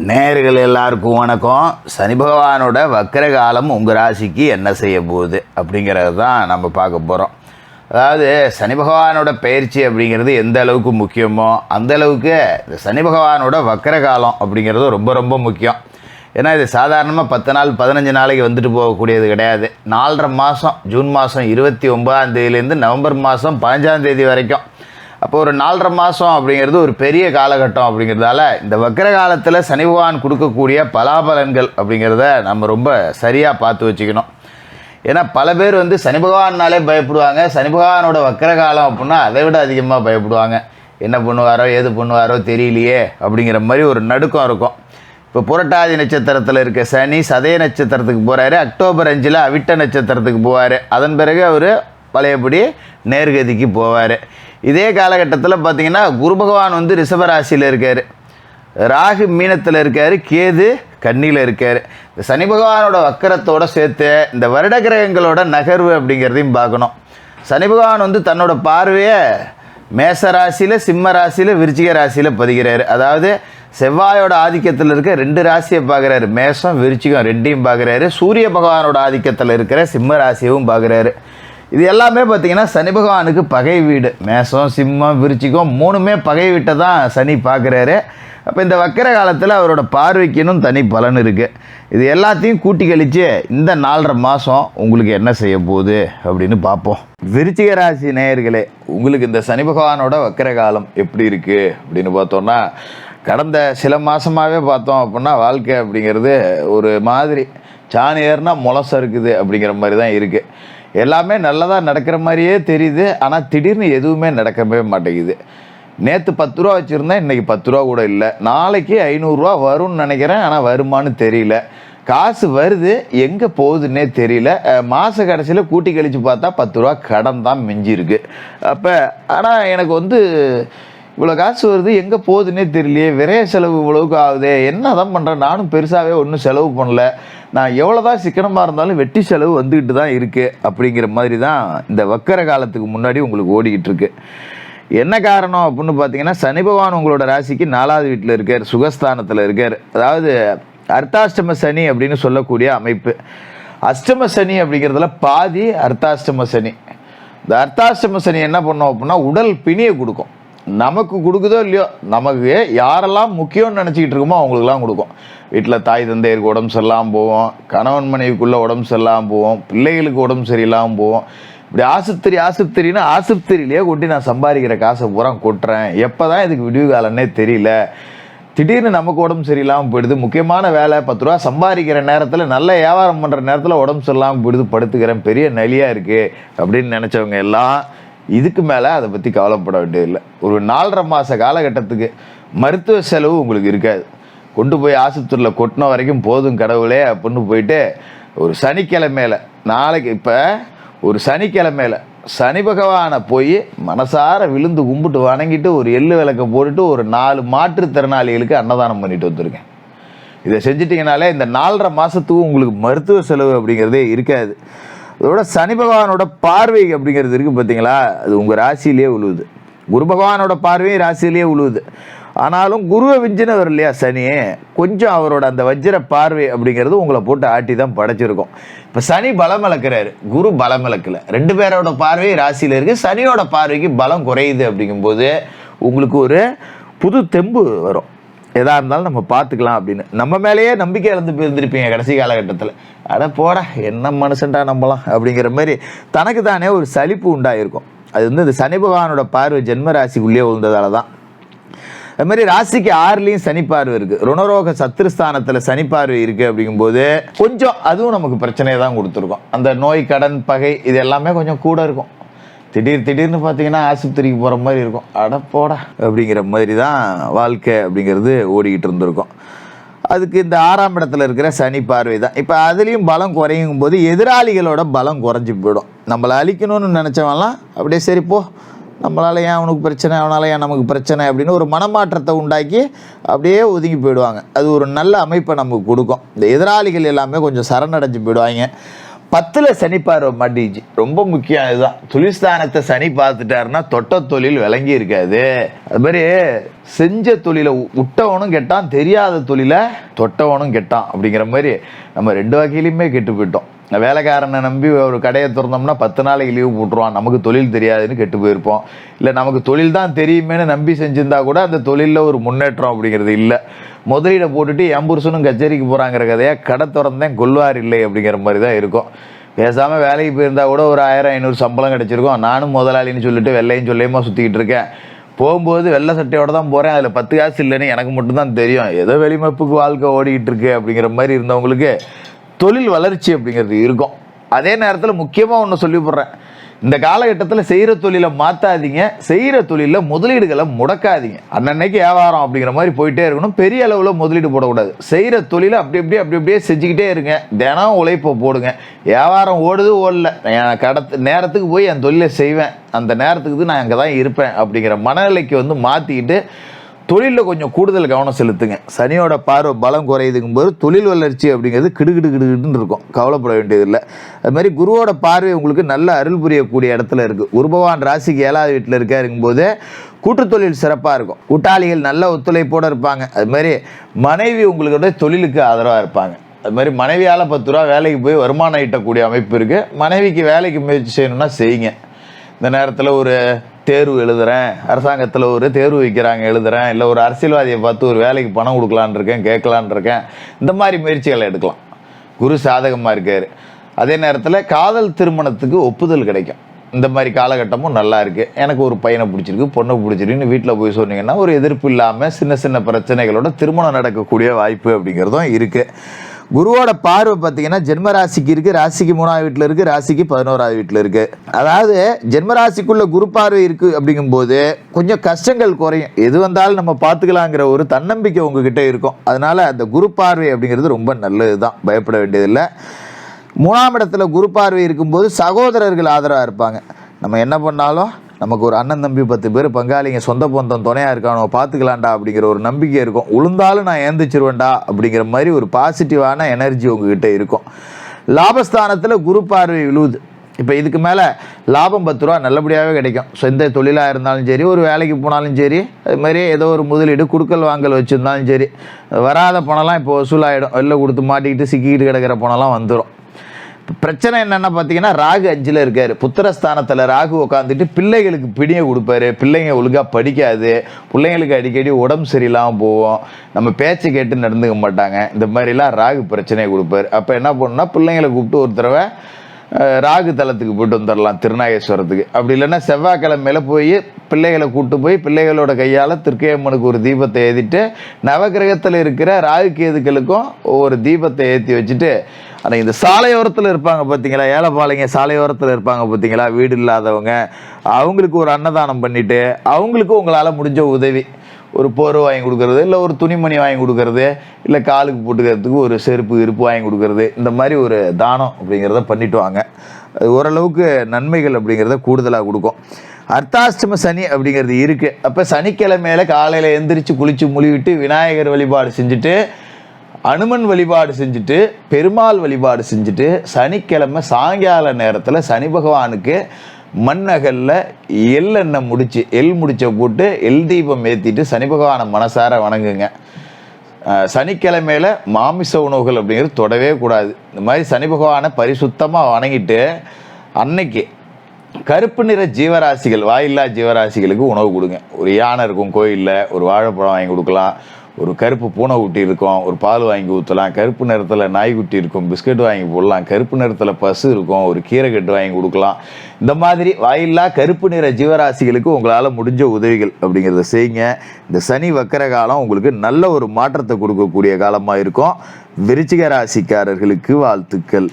நேயர்கள் எல்லாருக்கும் வணக்கம். சனி பகவானோட வக்கர காலம் உங்கள் ராசிக்கு என்ன செய்ய போகுது அப்படிங்கிறது தான் நம்ம பார்க்க போகிறோம். அதாவது சனி பகவானோட பயிற்சி அப்படிங்கிறது எந்த அளவுக்கு முக்கியமோ அந்த அளவுக்கு இந்த சனி பகவானோட வக்கர காலம் அப்படிங்கிறது ரொம்ப ரொம்ப முக்கியம். ஏன்னா இது சாதாரணமாக 10 நாள் 15 நாளைக்கு வந்துட்டு போகக்கூடியது கிடையாது. 4.5 மாதம், ஜூன் மாதம் 29ஆம் தேதியிலேருந்து நவம்பர் மாதம் 15ஆம் தேதி வரைக்கும். அப்போ ஒரு 4.5 மாதம் அப்படிங்கிறது ஒரு பெரிய காலகட்டம். அப்படிங்கிறதால இந்த வக்கர காலத்தில் சனி பகவான் கொடுக்கக்கூடிய பலாபலன்கள் அப்படிங்கிறத நம்ம ரொம்ப சரியாக பார்த்து வச்சுக்கணும். ஏன்னா பல பேர் சனி பகவான்னாலே பயப்படுவாங்க. சனி பகவானோட வக்கர காலம் அப்படின்னா அதை விட அதிகமாக பயப்படுவாங்க. என்ன பண்ணுவாரோ ஏது பண்ணுவாரோ தெரியலையே அப்படிங்கிற மாதிரி ஒரு நடுக்கம் இருக்கும். இப்போ புரட்டாதி நட்சத்திரத்தில் இருக்க சனி சதய நட்சத்திரத்துக்கு போகிறாரு. அக்டோபர் 5 அவிட்ட நட்சத்திரத்துக்கு போவார். அதன் பிறகு அவர் பழையபடி நேர்கதிக்கு போவார். இதே காலகட்டத்தில் பார்த்திங்கன்னா குரு பகவான் ரிஷபராசியில் இருக்கார், ராகு மீனத்தில் இருக்கார், கேது கன்னியில் இருக்கார். இந்த சனி பகவானோட வக்கரத்தோடு சேர்த்து இந்த வருட கிரகங்களோட நகர்வு அப்படிங்கிறதையும் பார்க்கணும். சனி பகவான் தன்னோட பார்வையை மேச ராசியில், சிம்ம ராசியில், விருச்சிக ராசியில் பதிகிறார். அதாவது செவ்வாயோட ஆதிக்கத்தில் இருக்க 2 ராசியை பார்க்குறாரு. மேசம் விருச்சிகம் ரெண்டையும் பார்க்குறாரு. சூரிய பகவானோட ஆதிக்கத்தில் இருக்கிற சிம்ம ராசியவும் பார்க்குறாரு. இது எல்லாமே பார்த்திங்கன்னா சனி பகவானுக்கு பகை வீடு. மேசம், சிம்மம், விருச்சிகம் 3மே பகை வீட்டை தான் சனி பார்க்குறாரு. அப்போ இந்த வக்கர காலத்தில் அவரோட பார்வைக்குன்னு தனி பலன் இருக்குது. இது எல்லாத்தையும் கூட்டி கழித்து இந்த 4.5 மாதம் உங்களுக்கு என்ன செய்ய போகுது அப்படின்னு பார்ப்போம். விருச்சிக ராசி நேயர்களே, உங்களுக்கு இந்த சனி பகவானோட வக்கர காலம் எப்படி இருக்குது அப்படின்னு பார்த்தோன்னா, கடந்த சில மாதமாகவே பார்த்தோம் அப்படின்னா வாழ்க்கை அப்படிங்கிறது ஒரு மாதிரி சாணி ஏறுனா முளசம் இருக்குது அப்படிங்கிற மாதிரி தான் இருக்குது. எல்லாமே நல்லதாக நடக்கிற மாதிரியே தெரியுது. ஆனால் திடீர்னு எதுவுமே நடக்கவே மாட்டேங்குது. நேற்று 10 ரூபா வச்சுருந்தேன், இன்றைக்கி 10 ரூபா கூட இல்லை. நாளைக்கு 500 ரூபா வரும்னு நினைக்கிறேன், ஆனால் வருமானு தெரியல. காசு வருது, எங்கே போகுதுன்னே தெரியல. மாத கடைசியில் கூட்டி கழித்து பார்த்தா 10 ரூபா கடன் தான் மிஞ்சிருக்கு. அப்போ ஆனால் எனக்கு இவ்வளோ காசு வருது, எங்கே போகுதுன்னே தெரியலையே, விரைய செலவு இவ்வளவுக்கு ஆகுதே, என்ன தான் பண்ணுறேன், நானும் பெருசாகவே ஒன்றும் செலவு பண்ணல, நான் எவ்வளோ தான் சிக்கனமாக இருந்தாலும் வெட்டி செலவு வந்துக்கிட்டு தான் இருக்குது அப்படிங்கிற மாதிரி தான் இந்த வக்கர காலத்துக்கு முன்னாடி உங்களுக்கு ஓடிக்கிட்டு இருக்கு. என்ன காரணம் அப்படின்னு பார்த்தீங்கன்னா, சனி பகவான் உங்களோட ராசிக்கு 4வது வீட்டில் இருக்கார், சுகஸ்தானத்தில் இருக்கார். அதாவது அர்த்தாஷ்டம சனி அப்படின்னு சொல்லக்கூடிய அமைப்பு. அஷ்டம சனி அப்படிங்கிறதுல பாதி அர்த்தாஷ்டம சனி. இந்த அர்த்தாஷ்டம சனி என்ன பண்ணோம் அப்படின்னா உடல் பிணியை கொடுக்கும். நமக்கு கொடுக்குதோ இல்லையோ, நமக்கு யாரெல்லாம் முக்கியம்னு நினச்சிக்கிட்டு இருக்கோமோ அவங்களுக்குலாம் கொடுக்கும். வீட்டில் தாய் தந்தையருக்கு உடம்பு சரியில்லாமல் போவோம், கணவன் மனைவிக்குள்ளே உடம்பு சரியில்லாமல் போவோம், பிள்ளைகளுக்கு உடம்பு சரியில்லாமல் போவோம். இப்படி ஆஸ்பத்திரின்னு ஆஸ்பத்திரியிலேயே கொண்டு நான் சம்பாதிக்கிற காசை பூரா கொட்டுறேன். எப்போ தான் இதுக்கு விடிவு காலன்னே தெரியல. திடீர்னு நமக்கு உடம்பு சரியில்லாமல் போயிடுது. முக்கியமான வேலை 10 ரூபா சம்பாதிக்கிற நேரத்தில், நல்ல வியாபாரம் பண்ணுற நேரத்தில் உடம்பு சரியில்லாமல் போயிடுது, படுத்துக்கிறேன், பெரிய நலியாக இருக்குது அப்படின்னு நினச்சவங்க எல்லாம் இதுக்கு மேலே அதை பற்றி கவலைப்பட வேண்டியதில்லை. ஒரு 4.5 மாத காலகட்டத்துக்கு மருத்துவ செலவு உங்களுக்கு இருக்காது. கொண்டு போய் ஆஸ்பத்திரியில் கொட்டின வரைக்கும் போதும் கடவுளே அப்படின்னு போயிட்டு ஒரு சனிக்கிழமையில், நாளைக்கு இப்போ ஒரு சனிக்கிழமையில் சனி பகவானை போய் மனசார விழுந்து கும்பிட்டு வணங்கிட்டு ஒரு எள்ளு விளக்க போட்டுட்டு ஒரு 4 மாற்றுத்திறனாளிகளுக்கு அன்னதானம் பண்ணிட்டு வந்துருக்கேன். இதை செஞ்சிட்டிங்கனாலே இந்த 4.5 மாதத்துக்கு உங்களுக்கு மருத்துவ செலவு அப்படிங்கிறதே இருக்காது. அதோட சனி பகவானோட பார்வை அப்படிங்கிறது இருக்குது பார்த்தீங்களா, அது உங்கள் ராசியிலே உழுவுது. குரு பகவானோட பார்வையும் ராசியிலே உழுவுது. ஆனாலும் குருவை விஞ்சினவர் இல்லையா சனி, கொஞ்சம் அவரோட அந்த வஜ்ர பார்வை அப்படிங்கிறது உங்களை போட்டு ஆட்டி தான் படைச்சிருக்கும். இப்போ சனி பலம் இழக்கிறாரு, குரு பலம் இழக்கல. 2 பேரோட பார்வை ராசியில் இருக்குது. சனியோட பார்வைக்கு பலம் குறையுது. அப்படிங்கும்போது உங்களுக்கு ஒரு புது தெம்பு வரும். எதாக இருந்தாலும் நம்ம பார்த்துக்கலாம் அப்படின்னு நம்ம மேலேயே நம்பிக்கை இழந்து போயிருந்திருப்பீங்க கடைசி காலகட்டத்தில். அட போட என்ன மனுஷன்டா நம்பலாம் அப்படிங்கிற மாதிரி தனக்கு தானே ஒரு சலிப்பு உண்டாயிருக்கும். அது இந்த சனி பகவானோட பார்வை ஜென்ம ராசிக்குள்ளேயே விழுந்ததால தான். அது மாதிரி ராசிக்கு 6லையும் சனி பார்வை இருக்குது. ருணரோக சத்துருஸ்தானத்தில் சனி பார்வை இருக்குது. அப்படிங்கும்போது கொஞ்சம் அதுவும் நமக்கு பிரச்சனையை தான் கொடுத்துருக்கோம். அந்த நோய், கடன், பகை இது எல்லாமே கொஞ்சம் கூட இருக்கும். திடீர்னு பார்த்தீங்கன்னா ஆஸ்பத்திரிக்கு போகிற மாதிரி இருக்கும். அட போடா அப்படிங்கிற மாதிரி தான் வாழ்க்கை அப்படிங்கிறது ஓடிக்கிட்டு இருந்திருக்கும். அதுக்கு இந்த 6ஆம் இடத்துல இருக்கிற சனி பார்வை தான். இப்போ அதுலேயும் பலம் குறையும் போது எதிராளிகளோட பலம் குறைஞ்சி போயிடும். நம்மளை அழிக்கணும்னு நினச்சவன்லாம் அப்படியே சரிப்போ, நம்மளால் ஏன் அவனுக்கு பிரச்சனை, அவனால் ஏன் நமக்கு பிரச்சனை அப்படின்னு ஒரு மனமாற்றத்தை உண்டாக்கி அப்படியே ஒதுங்கி போயிடுவாங்க. அது ஒரு நல்ல அமைப்பை நமக்கு கொடுக்கும். இந்த எதிராளிகள் எல்லாமே கொஞ்சம் சரணடைஞ்சு போயிடுவாங்க. 10ல் சனி பார்வை மாட்டிச்சு. ரொம்ப முக்கியம் இதுதான். தொழில்ஸ்தானத்தை சனி பார்த்துட்டாருன்னா தொட்ட தொழில் விளங்கி இருக்காது. அது மாதிரி செஞ்ச தொழிலை விட்டவனும் கெட்டான், தெரியாத தொழிலை தொட்டவனும் கெட்டான் அப்படிங்கிற மாதிரி நம்ம 2 வகையிலையுமே கெட்டு போயிட்டோம். வேலைக்காரனை நம்பி ஒரு கடையை திறந்தோம்னா 10 நாளைக்கு லீவு போட்டுருவான், நமக்கு தொழில் தெரியாதுன்னு கெட்டு போயிருப்போம். இல்லை நமக்கு தொழில் தான் தெரியுமேனு நம்பி செஞ்சிருந்தா கூட அந்த தொழிலில் ஒரு முன்னேற்றம் அப்படிங்கிறது இல்லை. முதலீடை போட்டுட்டு என் புருஷனும் கச்சேரிக்கு போகிறாங்கிற கதையை கடை திறந்தேன் கொள்வார் இல்லை அப்படிங்கிற மாதிரி தான் இருக்கும். பேசாமல் வேலைக்கு போயிருந்தா கூட ஒரு 1000-500 சம்பளம் கிடச்சிருக்கும். நானும் முதலாளின்னு சொல்லிட்டு வெள்ளையும் சொல்லியுமா சுற்றிக்கிட்டு இருக்கேன். போகும்போது வெள்ளை சட்டையோடு தான் போகிறேன், அதில் 10 காசு இல்லைன்னு எனக்கு மட்டும்தான் தெரியும். ஏதோ வெளிமப்புக்கு வாழ்க்கை ஓடிக்கிட்டு இருக்கு அப்படிங்கிற மாதிரி இருந்தவங்களுக்கு தொழில் வளர்ச்சி அப்படிங்கிறது இருக்கும். அதே நேரத்தில் முக்கியமாக ஒன்று சொல்லி போடுறேன், இந்த காலகட்டத்தில் செய்கிற தொழிலை மாற்றாதீங்க, செய்கிற தொழிலில் முதலீடுகளை முடக்காதீங்க. அன்னன்னைக்கு வியாபாரம் அப்படிங்கிற மாதிரி போயிட்டே இருக்கணும். பெரிய அளவில் முதலீடு போடக்கூடாது. செய்கிற தொழிலை அப்படி அப்படியே செஞ்சுக்கிட்டே இருங்க. தினம் உழைப்பை போடுங்க. வியாபாரம் ஓடுது ஓடல, நேரத்துக்கு போய் என் தொழிலை செய்வேன், அந்த நேரத்துக்கு நான் அங்கே தான் இருப்பேன் அப்படிங்கிற மனநிலைக்கு மாற்றிக்கிட்டு தொழிலில் கொஞ்சம் கூடுதல் கவனம் செலுத்துங்க. சனியோட பார்வை பலம் குறையுதுங்கும் போது தொழில் வளர்ச்சி அப்படிங்கிறது கிடுகிடுன்னு இருக்கும், கவலைப்பட வேண்டியதில்லை. அது மாதிரி குருவோட பார்வை உங்களுக்கு நல்ல அருள் புரியக்கூடிய இடத்துல இருக்குது. குரு பகவான் ராசிக்கு 7வது வீட்டில் இருக்கும்போது கூட்டு தொழில் சிறப்பாக இருக்கும். கூட்டாளிகள் நல்ல ஒத்துழைப்போடு இருப்பாங்க. அது மாதிரி மனைவி உங்களுடைய தொழிலுக்கு ஆதரவாக இருப்பாங்க. அது மாதிரி மனைவியால் 10 ரூபா வேலைக்கு போய் வருமானம் ஈட்டக்கூடிய அமைப்பு இருக்குது. மனைவிக்கு வேலைக்கு முயற்சி செய்யணும்னா செய்யுங்க. இந்த நேரத்தில் ஒரு தேர்வு எழுதுகிறேன், அரசாங்கத்தில் ஒரு தேர்வு வைக்கிறாங்க எழுதுகிறேன், இல்லை ஒரு அரசியல்வாதியை பார்த்து ஒரு வேலைக்கு பணம் கொடுக்கலான் இருக்கேன், கேட்கலான் இருக்கேன், இந்த மாதிரி முயற்சிகளை எடுக்கலாம். குரு சாதகமாக இருக்கார். அதே நேரத்தில் காதல் திருமணத்துக்கு ஒப்புதல் கிடைக்கும். இந்த மாதிரி காலகட்டமும் நல்லா இருக்குது. எனக்கு ஒரு பையனை பிடிச்சிருக்கு, பொண்ணை பிடிச்சிருக்குன்னு வீட்டில் போய் சொன்னீங்கன்னா ஒரு எதிர்ப்பு இல்லாமல் சின்ன பிரச்சனைகளோட திருமணம் நடக்கக்கூடிய வாய்ப்பு அப்படிங்கிறதும் இருக்குது. குருவோட பார்வை பார்த்தீங்கன்னா ஜென்ம ராசிக்கு இருக்குது, ராசிக்கு 3வது வீட்டில் இருக்குது, ராசிக்கு 11வது வீட்டில் இருக்குது. அதாவது ஜென்ம ராசிக்குள்ள குரு பார்வை இருக்குது அப்படிங்கும்போது கொஞ்சம் கஷ்டங்கள் குறையும். எது வந்தாலும் நம்ம பார்த்துக்கலாங்கிற ஒரு தன்னம்பிக்கை உங்ககிட்ட இருக்கும். அதனால் அந்த குரு பார்வை அப்படிங்கிறது ரொம்ப நல்லது தான், பயப்பட வேண்டியதில்லை. 3ஆம் இடத்துல குரு பார்வை இருக்கும்போது சகோதரர்கள் ஆதரவாக இருப்பாங்க. நம்ம என்ன பண்ணாலும் நமக்கு ஒரு அண்ணன் தம்பி 10 பேர் பங்காளிங்க சொந்த பந்தம் துணையாக இருக்கானோ பார்த்துக்கலாண்டா அப்படிங்கிற ஒரு நம்பிக்கை இருக்கும். உளுந்தாலும் நான் ஏந்திச்சிருவேன்டா அப்படிங்கிற மாதிரி ஒரு பாசிட்டிவான எனர்ஜி உங்ககிட்ட இருக்கும். லாபஸ்தானத்தில் குரு பார்வை விழுவுது. இப்போ இதுக்கு மேலே லாபம் 10 ரூபா நல்லபடியாகவே கிடைக்கும். சொந்த தொழிலாக இருந்தாலும் சரி, ஒரு வேலைக்கு போனாலும் சரி, அது மாதிரி ஏதோ ஒரு முதலீடு குடுக்கல் வாங்கல் வச்சுருந்தாலும் சரி, வராத பணம்லாம் இப்போ வசூலாகிடும். வெளில கொடுத்து மாட்டிக்கிட்டு சிக்கிக்கிட்டு கிடக்கிற பணம்லாம் வந்துடும். பிரச்சனை என்னென்னா பார்த்தீங்கன்னா ராகு 5ல் இருக்கார். புத்திரஸ்தானத்தில் ராகு உட்காந்துட்டு பிள்ளைகளுக்கு பிடியை கொடுப்பாரு. பிள்ளைங்க ஒழுங்காக படிக்காது, பிள்ளைங்களுக்கு அடிக்கடி உடம்பு சரியில்லாமல் போவோம், நம்ம பேச்சை கேட்டு நடந்துக்க மாட்டாங்க. இந்த மாதிரிலாம் ராகு பிரச்சனையை கொடுப்பாரு. அப்போ என்ன பண்ணணும்னா பிள்ளைங்களை கூப்பிட்டு ஒரு தடவை ராகு தலத்துக்கு போய்ட்டு வந்துடலாம், திருநாகேஸ்வரத்துக்கு. அப்படி இல்லைன்னா செவ்வாய்க்கிழமையில போய் பிள்ளைகளை கூப்பிட்டு போய் பிள்ளைகளோட கையால் திருக்கையம்மனுக்கு ஒரு தீபத்தை ஏற்றிட்டு நவகிரகத்தில் இருக்கிற ராகு கேதுக்களுக்கும் ஒவ்வொரு தீபத்தை ஏற்றி வச்சுட்டு, ஆனால் இந்த சாலையோரத்தில் இருப்பாங்க பார்த்தீங்களா, ஏழைப்பாளைங்க சாலையோரத்தில் இருப்பாங்க பார்த்தீங்களா, வீடு இல்லாதவங்க, அவங்களுக்கு ஒரு அன்னதானம் பண்ணிவிட்டு அவங்களுக்கு உங்களால் முடிஞ்ச உதவி, ஒரு போர்வை வாங்கி கொடுக்கறது, இல்லை ஒரு துணிமணி வாங்கி கொடுக்கறது, இல்லை காலுக்கு போட்டுக்கிறதுக்கு ஒரு செருப்பு வாங்கி கொடுக்கறது, இந்த மாதிரி ஒரு தானம் அப்படிங்கிறத பண்ணிட்டு வாங்க. அது ஓரளவுக்கு நன்மைகள் அப்படிங்கிறத கூடுதலாக கொடுக்கும். அர்த்தாஷ்டம சனி அப்படிங்கிறது இருக்குது. அப்போ சனிக்கிழமையில காலையில் எந்திரிச்சு குளித்து முழுவிட்டு விநாயகர் வழிபாடு செஞ்சுட்டு, அனுமன் வழிபாடு செஞ்சுட்டு, பெருமாள் வழிபாடு செஞ்சுட்டு, சனிக்கிழமை சாயங்கால நேரத்தில் சனி பகவானுக்கு மண்ணகலில் எள்ளெண்ணெய் முடிச்சு முடிச்ச போட்டு எள் தீபம் ஏற்றிட்டு சனி பகவானை மனசார வணங்குங்க. சனிக்கிழமையில மாமிச உணவுகள் அப்படிங்கிறது தொடவே கூடாது. இந்த மாதிரி சனி பகவானை பரிசுத்தமாக வணங்கிட்டு அன்னைக்கு கருப்பு நிற ஜீவராசிகள், வாயில்லா ஜீவராசிகளுக்கு உணவு கொடுங்க. ஒரு யானை இருக்கும் கோயிலில், ஒரு வாழைப்பழம் வாங்கி கொடுக்கலாம், ஒரு கருப்பு பூனை குட்டி இருக்கும், ஒரு பால் வாங்கி ஊற்றலாம், கருப்பு நிறத்தில் நாய்க்குட்டி இருக்கும், பிஸ்கட் வாங்கி போடலாம், கருப்பு நிறத்தில் பசு இருக்கும், ஒரு கீரை கட்டு வாங்கி கொடுக்கலாம். இந்த மாதிரி வாயில்லா கருப்பு நிற ஜீவராசிகளுக்கு உங்களால் முடிஞ்ச உதவிகள் அப்படிங்கிறத செய்யுங்க. இந்த சனி வக்கர காலம் உங்களுக்கு நல்ல ஒரு மாற்றத்தை கொடுக்கக்கூடிய காலமாக இருக்கும். விருச்சிக ராசிக்காரர்களுக்கு வாழ்த்துக்கள்.